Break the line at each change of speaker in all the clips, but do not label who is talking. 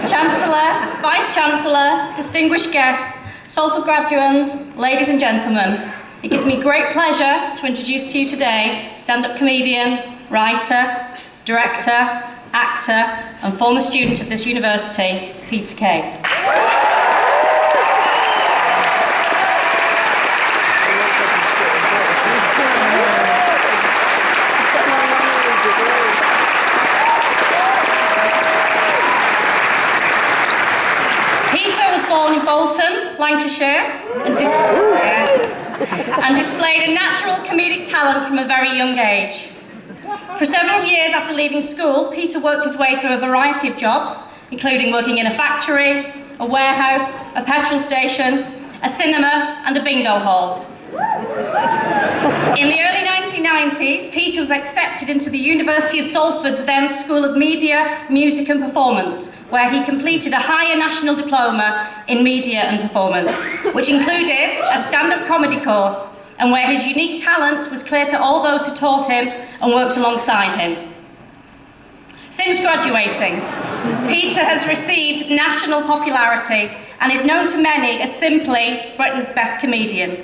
Chancellor, Vice-Chancellor, distinguished guests, Salford graduates, ladies and gentlemen, it gives me great pleasure to introduce to you today stand-up comedian, writer, director, actor and former student of this university, Peter Kay. Peter was born in Bolton, Lancashire, and displayed a natural comedic talent from a very young age. For several years after leaving school, Peter worked his way through a variety of jobs, including working in a factory, a warehouse, a petrol station, a cinema, and a bingo hall. In the early 1990s, Peter was accepted into the University of Salford's then School of Media, Music and Performance, where he completed a higher national diploma in media and performance, which included a stand-up comedy course, and where his unique talent was clear to all those who taught him and worked alongside him. Since graduating, Peter has received national popularity and is known to many as simply Britain's best comedian.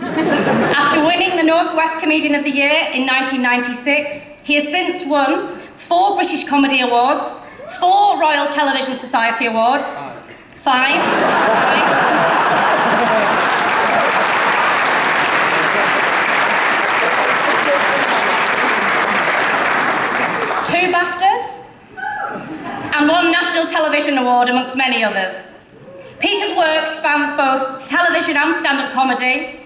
After winning the North West Comedian of the Year in 1996, he has since won 4 British Comedy Awards, 4 Royal Television Society Awards, 5 2 BAFTAs, and 1 National Television Award, amongst many others. Peter's work spans both television and stand-up comedy,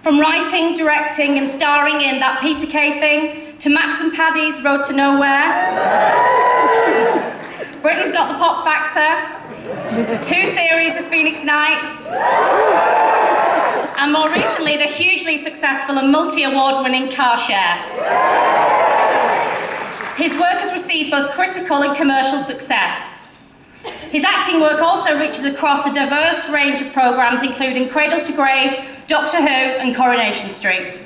from writing, directing and starring in That Peter Kay Thing, to Max and Paddy's Road to Nowhere, Britain's Got the Pop Factor, 2 series of Phoenix Nights, and more recently the hugely successful and multi-award winning Car Share. His work has received both critical and commercial success. His acting work also reaches across a diverse range of programmes, including Cradle to Grave, Doctor Who and Coronation Street.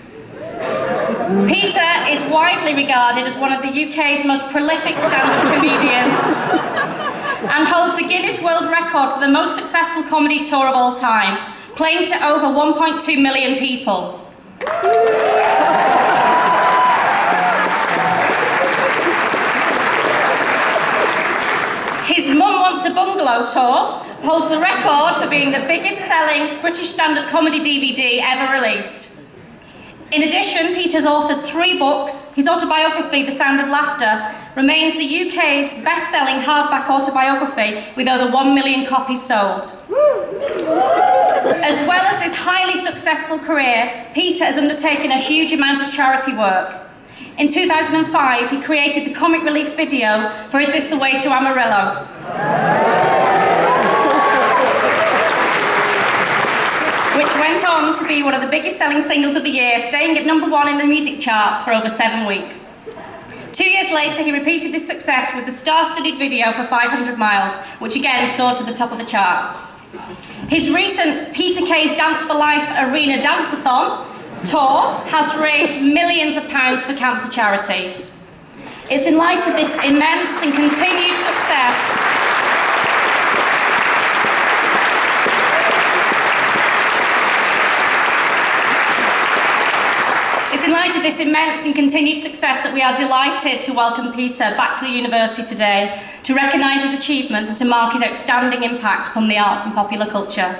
Peter is widely regarded as one of the UK's most prolific stand-up comedians and holds a Guinness World Record for the most successful comedy tour of all time, playing to over 1.2 million people. His Mum Wants a Bungalow tour holds the record for being the biggest selling British stand-up comedy DVD ever released. In addition, Peter's authored 3 books. His autobiography, The Sound of Laughter, remains the UK's best-selling hardback autobiography with over 1 million copies sold. As well as this highly successful career, Peter has undertaken a huge amount of charity work. In 2005, he created the comic relief video for Is This the Way to Amarillo? Which went on to be one of the biggest selling singles of the year, staying at #1 in the music charts for over 7 weeks. 2 years later, he repeated this success with the star-studded video for 500 Miles, which again soared to the top of the charts. His recent Peter Kay's Dance for Life Arena Dance-a-thon tour has raised millions of pounds for cancer charities. It's in light of this immense and continued success that we are delighted to welcome Peter back to the university today to recognise his achievements and to mark his outstanding impact upon the arts and popular culture.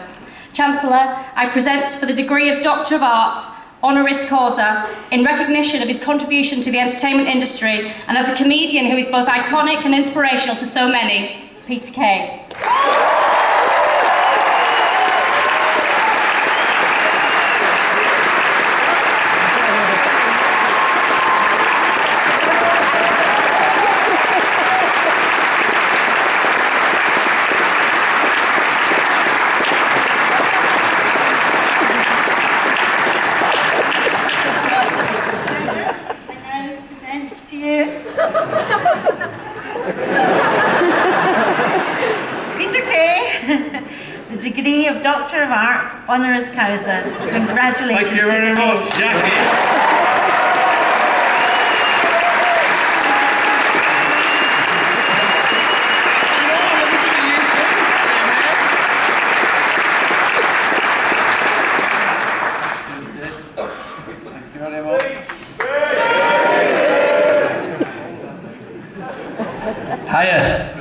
Chancellor, I present for the degree of Doctor of Arts, honoris causa, in recognition of his contribution to the entertainment industry and as a comedian who is both iconic and inspirational to so many, Peter Kay.
Peter Kay Bachelor of Arts, honoris causa. Congratulations.
Thank you very much, Jackie. Hiya.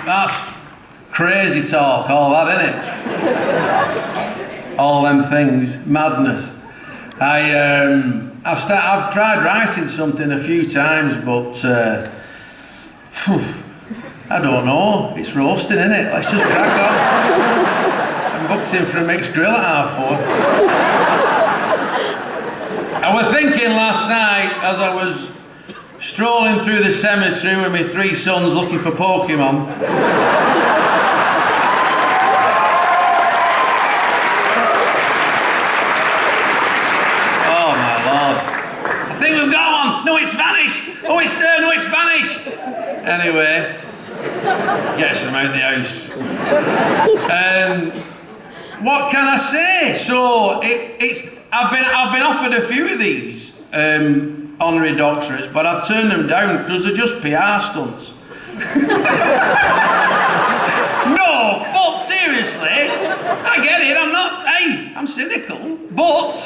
That's crazy talk, all that, innit? All them things, madness. I've tried writing something a few times, but I don't know. It's roasting, innit? Let's just crack on. I'm booked in for a mixed grill at 4:30. I was thinking last night as I was strolling through the cemetery with my 3 sons looking for Pokemon. Oh my Lord. I think we've got one. No, it's vanished. Oh, it's there. No, it's vanished. Anyway, yes, I'm out of the house. What can I say? So I've been offered a few of these honorary doctorates, but I've turned them down because they're just PR stunts. No, but seriously, I get it. I'm cynical, but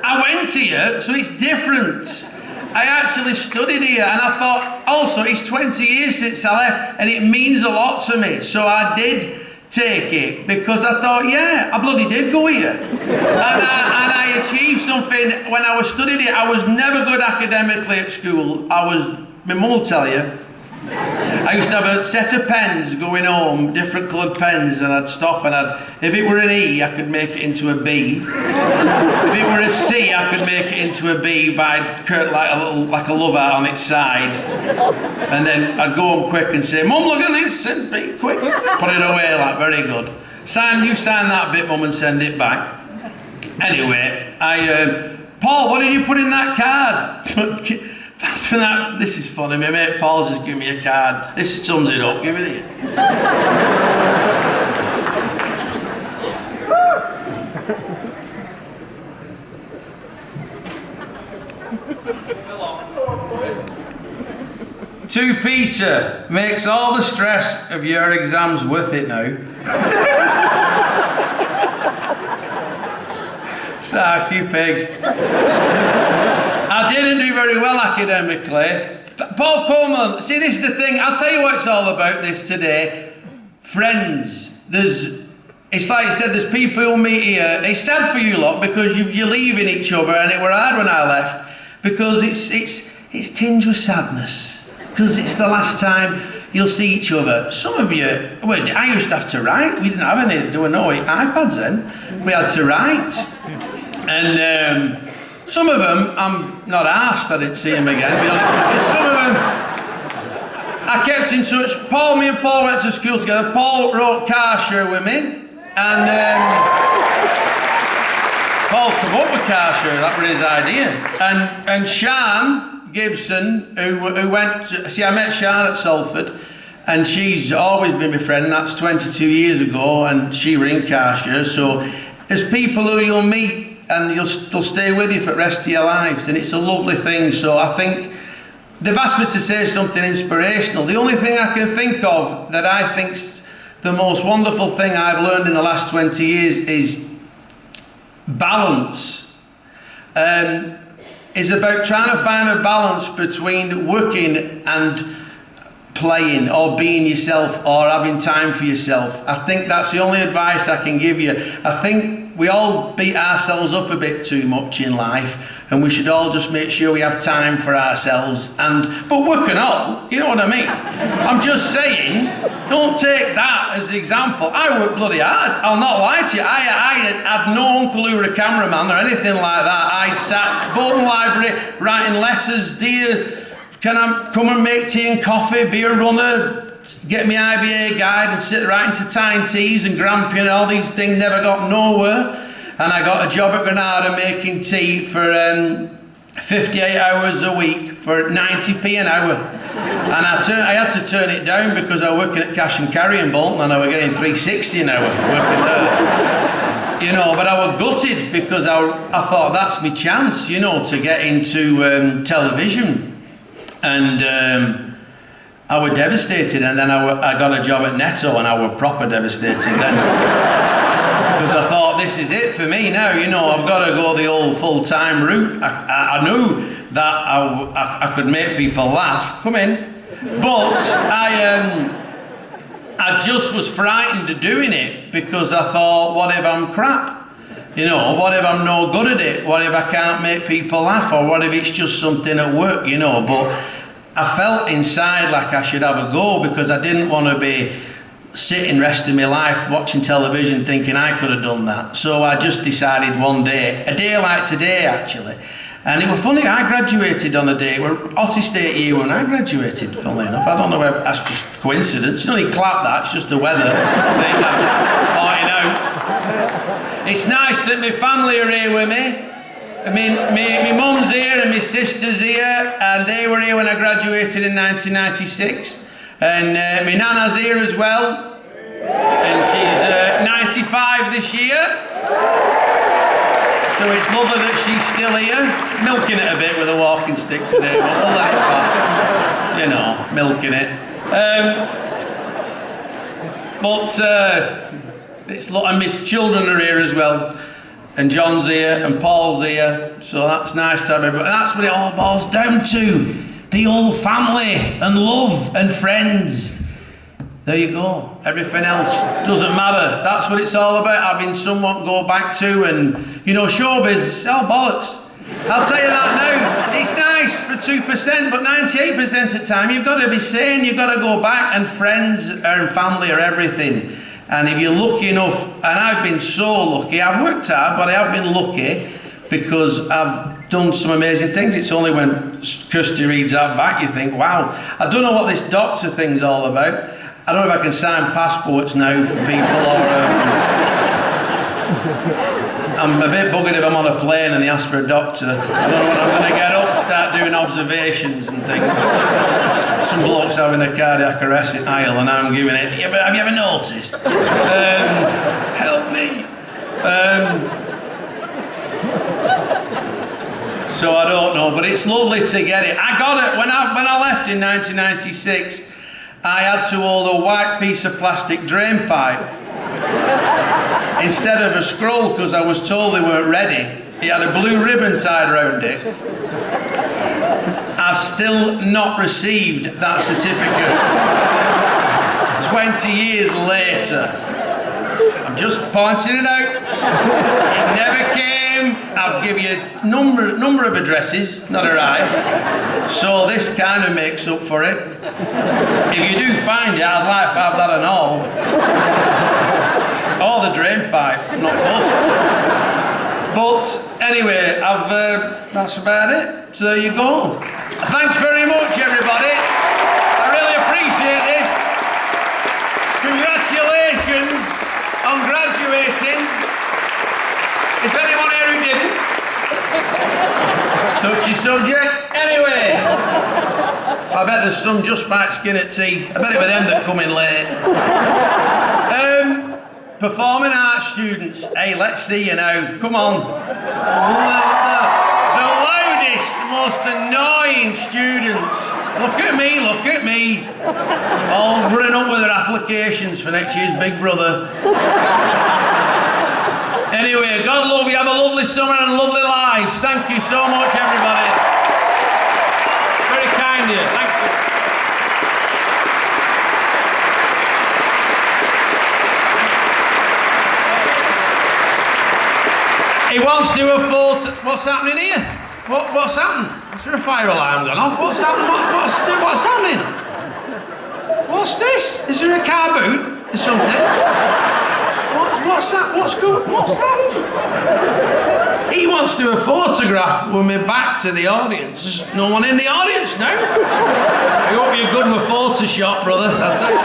I went here, so it's different. I actually studied here, and I thought, also, it's 20 years since I left, and it means a lot to me. So I did take it because I thought, yeah, I bloody did go here. And I achieved something when I was studying it. I was never good academically at school. My mum will tell you, I used to have a set of pens going home, different coloured pens, and I'd stop and if it were an E, I could make it into a B. If it were a C, I could make it into a B by like a love heart on its side. And then I'd go home quick and say, Mum, look at this, and be quick. Put it away, like, very good. You sign that bit, Mum, and send it back. Anyway, Paul, what did you put in that card? Thanks for that. This is funny. My mate Paul's just given me a card. This sums it up. Give it here. To Peter, makes all the stress of your exams worth it now. Sark, you pig. I didn't do very well academically. Paul Coleman, see, this is the thing. I'll tell you what it's all about this today. Friends. It's like you said, there's people who meet here. It's sad for you lot because you're leaving each other, and it were hard when I left because it's tinged with sadness because it's the last time you'll see each other. Some of you, well, I used to have to write. We didn't have any, there were no iPads then. We had to write. And some of them, I'm not arsed I didn't see them again, to be honest with you. Some of them, I kept in touch. Me and Paul went to school together. Paul wrote Car Share with me. And Paul came up with Car Share, that was his idea. And Sian Gibson, who went to, see, I met Sian at Salford, and she's always been my friend. That's 22 years ago, and she were in Car Share. So there's people who you'll meet and they'll stay with you for the rest of your lives, and it's a lovely thing. So I think they've asked me to say something inspirational. The only thing I can think of that I think's the most wonderful thing I've learned in the last 20 years is balance. Is about trying to find a balance between working and playing or being yourself or having time for yourself. I think that's the only advice I can give you. I think we all beat ourselves up a bit too much in life, and we should all just make sure we have time for ourselves, but work and all, you know what I mean? I'm just saying, don't take that as an example. I work bloody hard, I'll not lie to you. I had no uncle who were a cameraman or anything like that. I sat at Bolton Library writing letters, dear, can I come and make tea and coffee, be a runner, get my IBA guide and sit writing to Tyne Teas and Grampy and all these things, never got nowhere. And I got a job at Granada making tea for 58 hours a week for 90p an hour. And I had to turn it down because I was working at Cash and Carry in Bolton and I was getting $3.60 an hour working there. You know, but I was gutted because I thought that's my chance, you know, to get into television. And I was devastated, and then I got a job at Netto and I was proper devastated then. Because I thought, this is it for me now, you know, I've got to go the old full-time route. I knew that I could make people laugh. Come in. But I just was frightened of doing it because I thought, what if I'm crap? You know, what if I'm no good at it? What if I can't make people laugh? Or what if it's just something at work, you know? But I felt inside like I should have a go because I didn't want to be sitting rest of my life watching television thinking I could have done that. So I just decided one day, a day like today actually, and it was funny, I graduated on a day, we're hottest 8 year when I graduated, funnily enough. I don't know whether that's just coincidence. You don't need to clap that, it's just the weather thing. I'm just pointing out. It's nice that my family are here with me. My mum's here and my sister's here, and they were here when I graduated in 1996. And my nana's here as well, and she's 95 this year. So it's lovely that she's still here, milking it a bit with a walking stick today, but we'll let it pass. You know, milking it. And my children are here as well. And John's here, and Paul's here, so that's nice to have everybody. And that's what it all boils down to. The old family, and love, and friends. There you go. Everything else doesn't matter. That's what it's all about, having someone to go back to, and, you know, showbiz, it's all bollocks. I'll tell you that now. It's nice for 2%, but 98% of the time, you've got to be sane, you've got to go back, and friends and family are everything. And if you're lucky enough, and I've been so lucky, I've worked hard, but I have been lucky because I've done some amazing things. It's only when Kirsty reads that back you think, wow. I don't know what this doctor thing's all about. I don't know if I can sign passports now for people, or I'm a bit buggered if I'm on a plane and they ask for a doctor. I don't know when I'm going to get up and start doing observations and things. Some bloke's having a cardiac arrest in aisle and I'm giving it. Yeah, but have you ever noticed? Help me. So I don't know, but it's lovely to get it. I got it when I left in 1996. I had to hold a white piece of plastic drain pipe instead of a scroll because I was told they weren't ready. It had a blue ribbon tied around it. I've still not received that certificate 20 years later. I'm just pointing it out. It never came. I've given you a number of addresses, not arrived. So this kind of makes up for it. If you do find it, I'd like to have that and all. Or the drain pipe, not fussed. But anyway, that's about it. So there you go. Thanks very much, everybody. I really appreciate this. Congratulations on graduating. Is there anyone here who didn't? Touchy subject. Anyway, I bet there's some just might skin at teeth. I bet it were them that come in late. Performing arts students. Hey, let's see you now. Come on. The loudest, most annoying students. Look at me. All running up with their applications for next year's Big Brother. Anyway, God love you. Have a lovely summer and lovely lives. Thank you so much, everybody. Very kind of you. Thank you. He wants to do a photo. What's happening here? What's happened? Is there a fire alarm gone off? What's happening? What's happening? What's this? Is there a car boot or something? What's that? What's happened? He wants to do a photograph with me back to the audience. There's no one in the audience now. I hope you're good with Photoshop, brother. I'll tell you.